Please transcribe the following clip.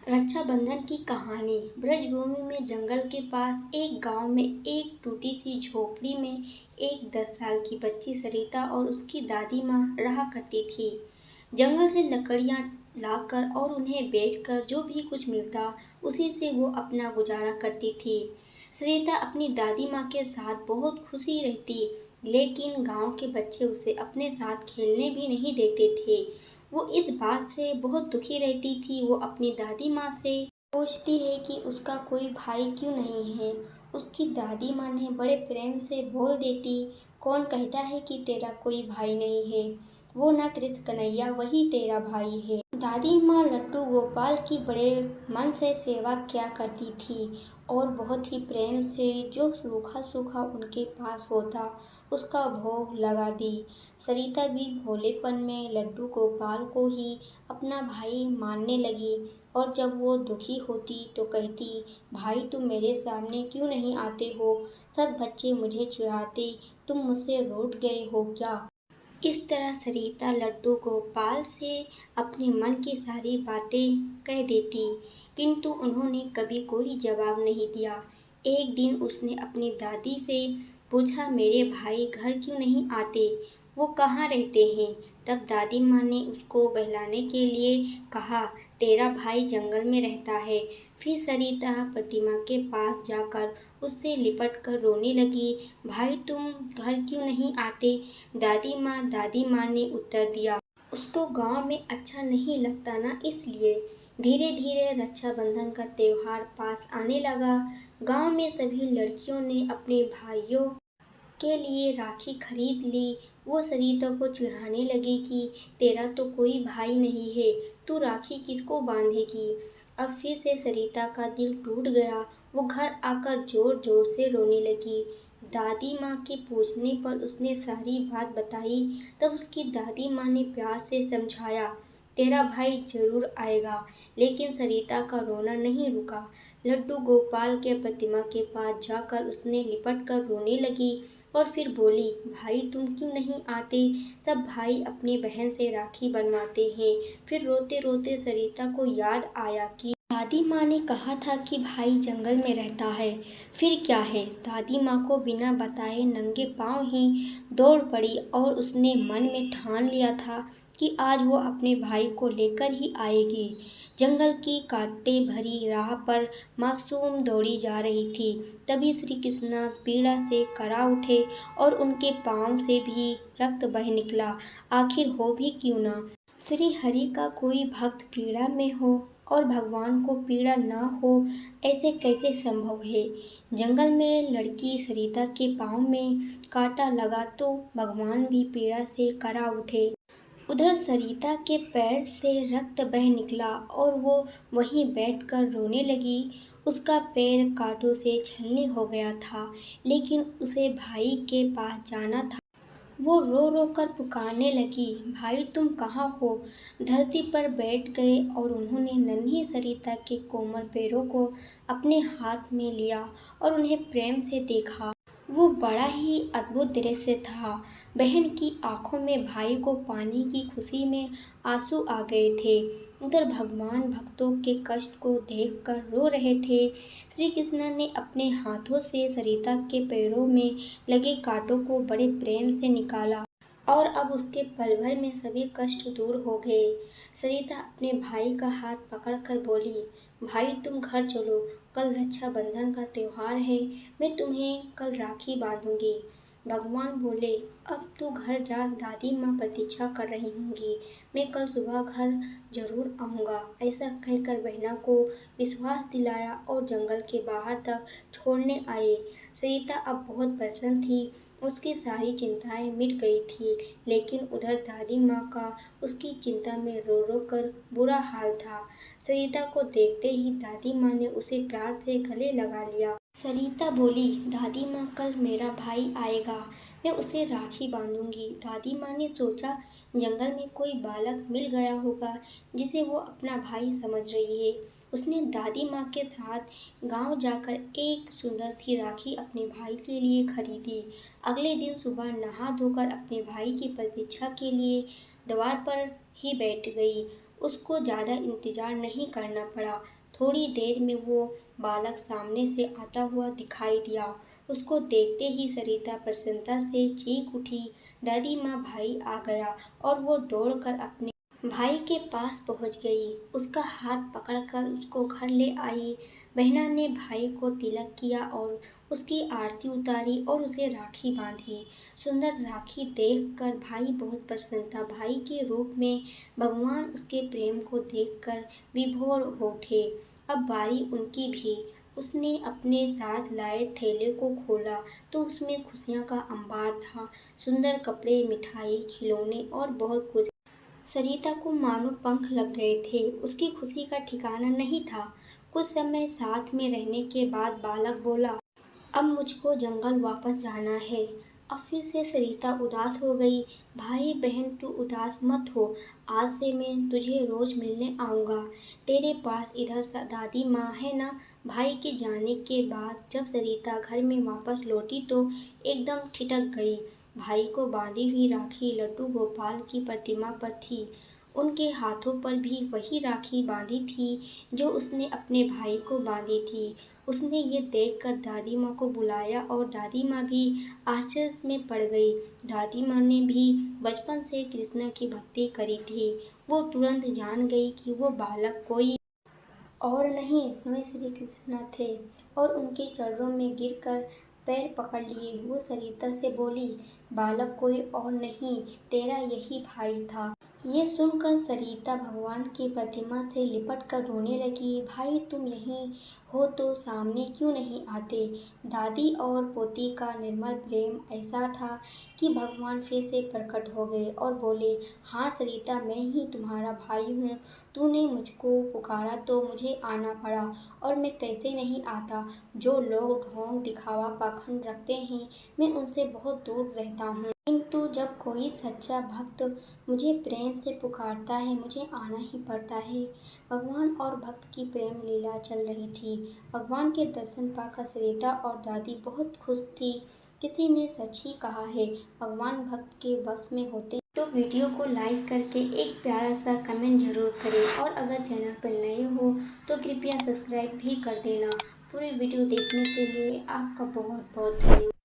रक्षाबंधन की कहानी। ब्रजभूमि में जंगल के पास एक गांव में एक टूटी सी झोपड़ी में एक 10 साल की बच्ची सरिता और उसकी दादी माँ रहा करती थी। जंगल से लकड़ियाँ लाकर और उन्हें बेचकर जो भी कुछ मिलता उसी से वो अपना गुजारा करती थी। सरिता अपनी दादी माँ के साथ बहुत खुशी रहती, लेकिन गांव के बच्चे उसे अपने साथ खेलने भी नहीं देते थे। वो इस बात से बहुत दुखी रहती थी। वो अपनी दादी माँ से पूछती है कि उसका कोई भाई क्यों नहीं है। उसकी दादी माँ ने बड़े प्रेम से बोल देती, कौन कहता है कि तेरा कोई भाई नहीं है। वो ना कृष्ण कन्हैया वही तेरा भाई है। दादी माँ लड्डू गोपाल की बड़े मन से सेवा किया करती थी और बहुत ही प्रेम से जो सूखा सूखा उनके पास होता उसका भोग लगा दी। सरिता भी भोलेपन में लड्डू गोपाल को ही अपना भाई मानने लगी और जब वो दुखी होती तो कहती, भाई तुम मेरे सामने क्यों नहीं आते हो, सब बच्चे मुझे चिढ़ाते, तुम मुझसे रूठ गए हो क्या। इस तरह सरिता लड्डू गोपाल से अपने मन की सारी बातें कह देती, किंतु उन्होंने कभी कोई जवाब नहीं दिया। एक दिन उसने अपनी दादी से पूछा, मेरे भाई घर क्यों नहीं आते, वो कहाँ रहते हैं। तब दादी माँ ने उसको बहलाने के लिए कहा, तेरा भाई जंगल में रहता है। फिर सरिता प्रतिमा के पास जाकर उससे लिपट कर रोने लगी, भाई तुम घर क्यों नहीं आते। दादी माँ ने उत्तर दिया, उसको गांव में अच्छा नहीं लगता ना, इसलिए। धीरे धीरे रक्षाबंधन का त्योहार पास आने लगा। गांव में सभी लड़कियों ने अपने भाइयों के लिए राखी खरीद ली। वो सरिता को चिढ़ाने लगी कि तेरा तो कोई भाई नहीं है, तू राखी किसको बांधेगी। अब फिर से सरिता का दिल टूट गया। वो घर आकर जोर जोर से रोने लगी। दादी माँ के पूछने पर उसने सारी बात बताई। तब उसकी दादी माँ ने प्यार से समझाया, तेरा भाई जरूर आएगा। लेकिन सरिता का रोना नहीं रुका। लड्डू गोपाल के प्रतिमा के पास जाकर उसने लिपट कर रोने लगी और फिर बोली, भाई तुम क्यों नहीं आते, सब भाई अपनी बहन से राखी बनवाते हैं। फिर रोते रोते सरिता को याद आया कि दादी माँ ने कहा था कि भाई जंगल में रहता है। फिर क्या है। दादी माँ को बिना बताए नंगे पांव ही दौड़ पड़ी और उसने मन में ठान लिया था कि आज वो अपने भाई को लेकर ही आएगी। जंगल की कांटे भरी राह पर मासूम दौड़ी जा रही थी। तभी श्री कृष्णा पीड़ा से करा उठे और उनके पांव से भी रक्त बह निकला। आखिर हो भी क्यों ना। श्री हरि का कोई भक्त पीड़ा में हो और भगवान को पीड़ा ना हो, ऐसे कैसे संभव है। जंगल में लड़की सरिता के पांव में कांटा लगा तो भगवान भी पीड़ा से करा उठे। उधर सरिता के पैर से रक्त बह निकला और वो वहीं बैठकर रोने लगी। उसका पैर कांटों से छलनी हो गया था, लेकिन उसे भाई के पास जाना था। वो रो रो कर पुकारने लगी, भाई तुम कहाँ हो। धरती पर बैठ गए और उन्होंने नन्ही सरिता के कोमल पैरों को अपने हाथ में लिया और उन्हें प्रेम से देखा। वो बड़ा ही अद्भुत दृश्य था। बहन की आंखों में भाई को पाने की खुशी में आंसू आ गए थे। उधर भगवान भक्तों के कष्ट को देखकर रो रहे थे। श्री कृष्ण ने अपने हाथों से सरिता के पैरों में लगे कांटों को बड़े प्रेम से निकाला और अब उसके पल भर में सभी कष्ट दूर हो गए। सरिता अपने भाई का हाथ पकड़कर बोली, भाई तुम घर चलो, कल रक्षाबंधन का त्योहार है, मैं तुम्हें कल राखी बांधूंगी। भगवान बोले, अब तू घर जा, दादी माँ प्रतीक्षा कर रही होंगी, मैं कल सुबह घर जरूर आऊँगा। ऐसा कहकर बहना को विश्वास दिलाया और जंगल के बाहर तक छोड़ने आए। सरिता अब बहुत प्रसन्न थी। उसकी सारी चिंताएं मिट गई थी, लेकिन उधर दादी माँ का उसकी चिंता में रो रो कर बुरा हाल था। सरिता को देखते ही दादी माँ ने उसे प्यार से गले लगा लिया। सरिता बोली, दादी माँ कल मेरा भाई आएगा, मैं उसे राखी बांधूंगी। दादी माँ ने सोचा, जंगल में कोई बालक मिल गया होगा जिसे वो अपना भाई समझ रही है। उसने दादी माँ के साथ गांव जाकर एक सुंदर सी राखी अपने भाई के लिए खरीदी। अगले दिन सुबह नहा धोकर अपने भाई की प्रतीक्षा के लिए द्वार पर ही बैठ गई। उसको ज़्यादा इंतज़ार नहीं करना पड़ा। थोड़ी देर में वो बालक सामने से आता हुआ दिखाई दिया। उसको देखते ही सरिता प्रसन्नता से चीख उठी, दादी माँ, भाई आ गया। और वो दौड़कर अपने भाई के पास पहुंच गई, उसका हाथ पकड़कर उसको घर ले आई। बहना ने भाई को तिलक किया और उसकी आरती उतारी और उसे राखी बांधी। सुंदर राखी देखकर भाई बहुत प्रसन्न था। भाई के रूप में भगवान उसके प्रेम को देखकर विभोर हो उठे। अब बारी उनकी भी। उसने अपने साथ लाए थैले को खोला तो उसमें खुशियां का अंबार था। सुंदर कपड़े, मिठाई, खिलौने और बहुत कुछ। सरिता को मानो पंख लग गए थे। उसकी खुशी का ठिकाना नहीं था। कुछ समय साथ में रहने के बाद बालक बोला, अब मुझको जंगल वापस जाना है। अब फिर से सरिता उदास हो गई। भाई बहन, तू उदास मत हो। आज से मैं तुझे रोज मिलने आऊँगा। तेरे पास इधर दादी माँ है ना। भाई के जाने के बाद जब सरिता घर में वापस लौटी तो एकदम ठिठक गई। भाई को बांधी हुई राखी लड्डू गोपाल की प्रतिमा पर थी। उनके हाथों पर भी वही राखी बांधी थी जो उसने अपने भाई को बांधी थी। उसने ये देखकर दादी माँ को बुलाया और दादी माँ भी आश्चर्य में पड़ गई। दादी माँ ने भी बचपन से कृष्ण की भक्ति करी थी। वो तुरंत जान गई कि वो बालक कोई और नहीं, स्वयं श्री कृष्ण थे और उनके चरणों में गिरकर पैर पकड़ लिए। वो सरिता से बोली, बालक कोई और नहीं, तेरा यही भाई था। ये सुनकर सरिता भगवान की प्रतिमा से लिपट कर रोने लगी। भाई, तुम यहीं हो तो सामने क्यों नहीं आते। दादी और पोती का निर्मल प्रेम ऐसा था कि भगवान फिर से प्रकट हो गए और बोले, हाँ सरिता, मैं ही तुम्हारा भाई हूँ। तूने मुझको पुकारा तो मुझे आना पड़ा और मैं कैसे नहीं आता। जो लोग ढोंग दिखावा पाखंड रखते हैं, मैं उनसे बहुत दूर रहता हूँ। किंतु जब कोई सच्चा भक्त मुझे प्रेम से पुकारता है, मुझे आना ही पड़ता है। भगवान और भक्त की प्रेम लीला चल रही थी। भगवान के दर्शन पाकर सरिता और दादी बहुत खुश थी। किसी ने सच ही कहा है, भगवान भक्त के वश में होते। तो वीडियो को लाइक करके एक प्यारा सा कमेंट जरूर करें और अगर चैनल पर नए हो तो कृपया सब्सक्राइब भी कर देना। पूरी वीडियो देखने के लिए आपका बहुत बहुत धन्यवाद।